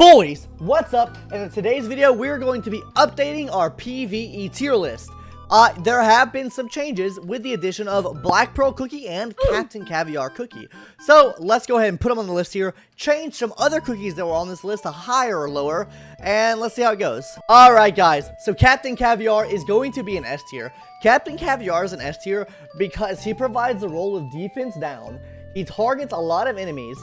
Boys, what's up? And in today's video, we're going to be updating our PVE tier list. There have been some changes with the addition of Black Pearl Cookie and Captain Caviar Cookie. So let's go ahead and put them on the list here, change some other cookies that were on this list to higher or lower, and let's see how it goes. Alright guys, so Captain Caviar is going to be an S tier. Captain Caviar is an S tier because he provides the role of defense down. He targets a lot of enemies.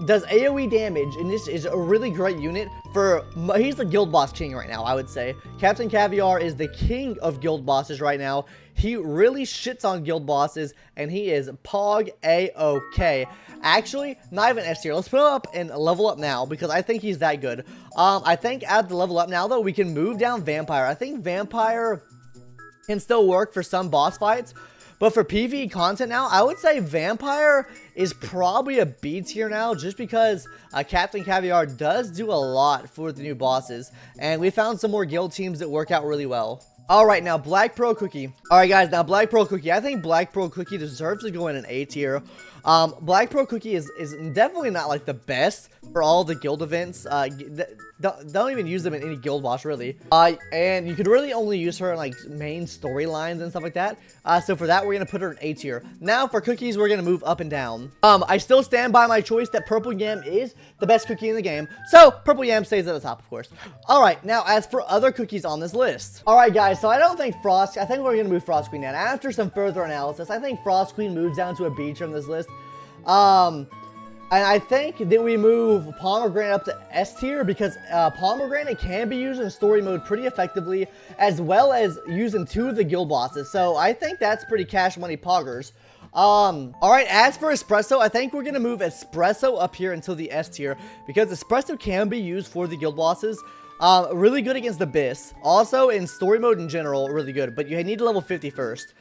Does AoE damage, and this is a really great unit for, he's the guild boss king right now, I would say. Captain Caviar is the king of guild bosses right now. He really shits on guild bosses, and he is Pog A-OK. Actually, not even S tier. Let's put him up and level up now, because I think he's that good. I think at the level up now, though, we can move down Vampire. I think Vampire can still work for some boss fights. But for PvE content now, I would say Vampire is probably a B tier now, just because Captain Caviar does do a lot for the new bosses. And we found some more guild teams that work out really well. Alright, now Black Pearl Cookie. Alright guys, now Black Pearl Cookie. I think Black Pearl Cookie deserves to go in an A tier. Black Pearl Cookie is definitely not like the best for all the guild events. Don't even use them in any guild boss really. And you could really only use her in like main storylines and stuff like that. So for that, we're gonna put her in A tier. Now for cookies, we're gonna move up and down. I still stand by my choice that Purple Yam is the best cookie in the game. So Purple Yam stays at the top, of course. Alright, now as for other cookies on this list. Alright guys, so I don't think I think we're gonna move Frost Queen down. After some further analysis, I think Frost Queen moves down to a B tier on this list. And I think that we move Pomegranate up to S tier because Pomegranate can be used in story mode pretty effectively, as well as using two of the guild bosses. So I think that's pretty cash money poggers. Alright, as for Espresso, I think we're gonna move Espresso up here until the S tier because Espresso can be used for the guild bosses. Really good against the Abyss. Also in story mode in general, really good, but you need to level 50 first.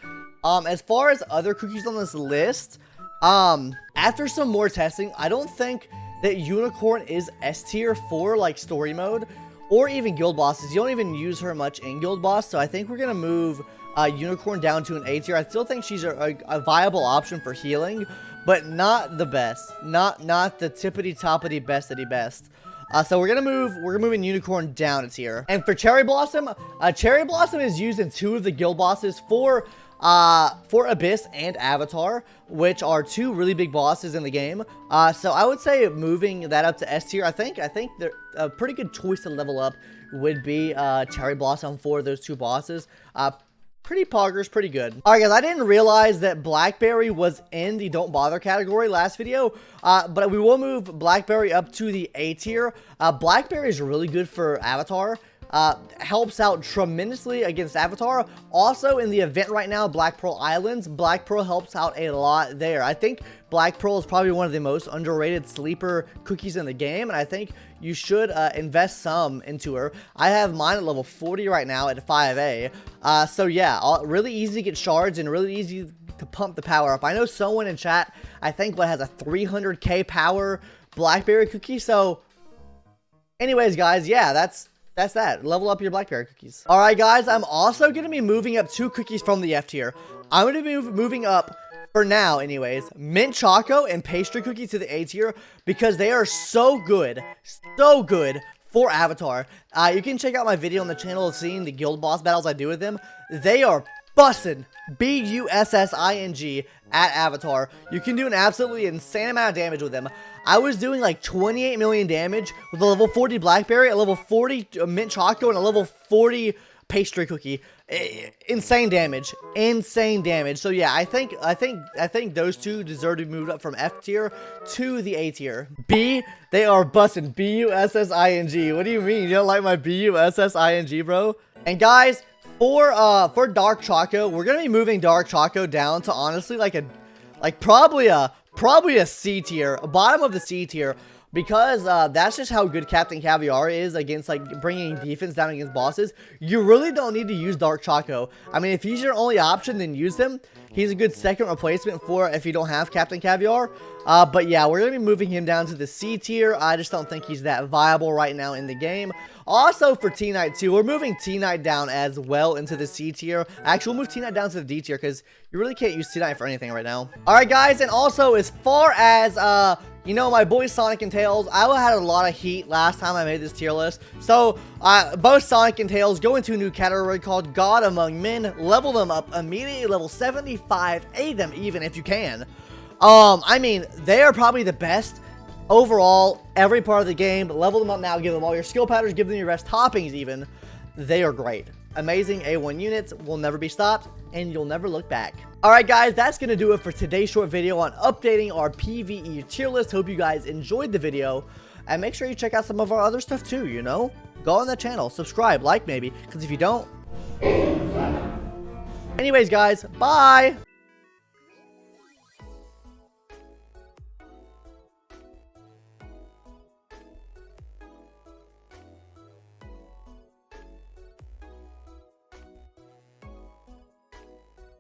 As far as other cookies on this list, after some more testing, I don't think that Unicorn is S tier for like story mode or even guild bosses. You don't even use her much in guild boss, so I think we're gonna move Unicorn down to an A tier. I still think she's a viable option for healing, but not the best. Not the tippity toppity bestity best. So we're moving Unicorn down a tier. And for Cherry Blossom is used in two of the guild bosses for Abyss and Avatar, which are two really big bosses in the game. So I would say moving that up to S tier. I think a pretty good choice to level up would be Cherry Blossom for those two bosses. Pretty poggers, pretty good. Alright guys, I didn't realize that Blackberry was in the don't bother category last video, but we will move Blackberry up to the A tier. Blackberry is really good for Avatar. Helps out tremendously against Avatar. Also in the event right now, Black Pearl Islands, Black Pearl helps out a lot there. I think Black Pearl is probably one of the most underrated sleeper cookies in the game, and I think you should invest some into her. I have mine at level 40 right now at 5A. So yeah, really easy to get shards and really easy to pump the power up. I know someone in chat, I think what has a 300k power Blackberry cookie. So anyways guys, yeah, that's that. Level up your Blackberry cookies. Alright guys, I'm also going to be moving up two cookies from the F tier. I'm going to be moving up, for now anyways, Mint Choco and Pastry Cookie to the A tier because they are so good for Avatar. You can check out my video on the channel of seeing the guild boss battles I do with them. They are bussin', B-U-S-S-I-N-G, at Avatar. You can do an absolutely insane amount of damage with them. I was doing like 28 million damage with a level 40 Blackberry, a level 40 Mint Choco, and a level 40 Pastry Cookie. Insane damage. So yeah, I think those two deserve to be moved up from F tier to the A tier. B, they are bussin', B-U-S-S-I-N-G. What do you mean? You don't like my B-U-S-S-I-N-G, bro? And guys, for Dark Choco, we're gonna be moving Dark Choco down to honestly probably a C tier, bottom of the C tier, because that's just how good Captain Caviar is against like bringing defense down against bosses. You really don't need to use Dark Choco. I mean, if he's your only option, then use him. He's a good second replacement for if you don't have Captain Caviar. But yeah, we're going to be moving him down to the C tier. I just don't think he's that viable right now in the game. Also for T-Knight too, we're moving T-Knight down as well into the C tier. Actually, we'll move T-Knight down to the D tier because you really can't use T-Knight for anything right now. Alright guys, and also as far as You know, my boys Sonic and Tails, I had a lot of heat last time I made this tier list. So, both Sonic and Tails go into a new category called God Among Men. Level them up immediately, level 75. Aid them even if you can. I mean, they are probably the best overall, every part of the game. Level them up now, give them all your skill patterns, give them your best toppings even. They are great. Amazing A1 units, will never be stopped, and you'll never look back. Alright guys, that's going to do it for today's short video on updating our PVE tier list. Hope you guys enjoyed the video, and make sure you check out some of our other stuff too, you know? Go on the channel, subscribe, like maybe, because if you don't... Anyways guys, bye!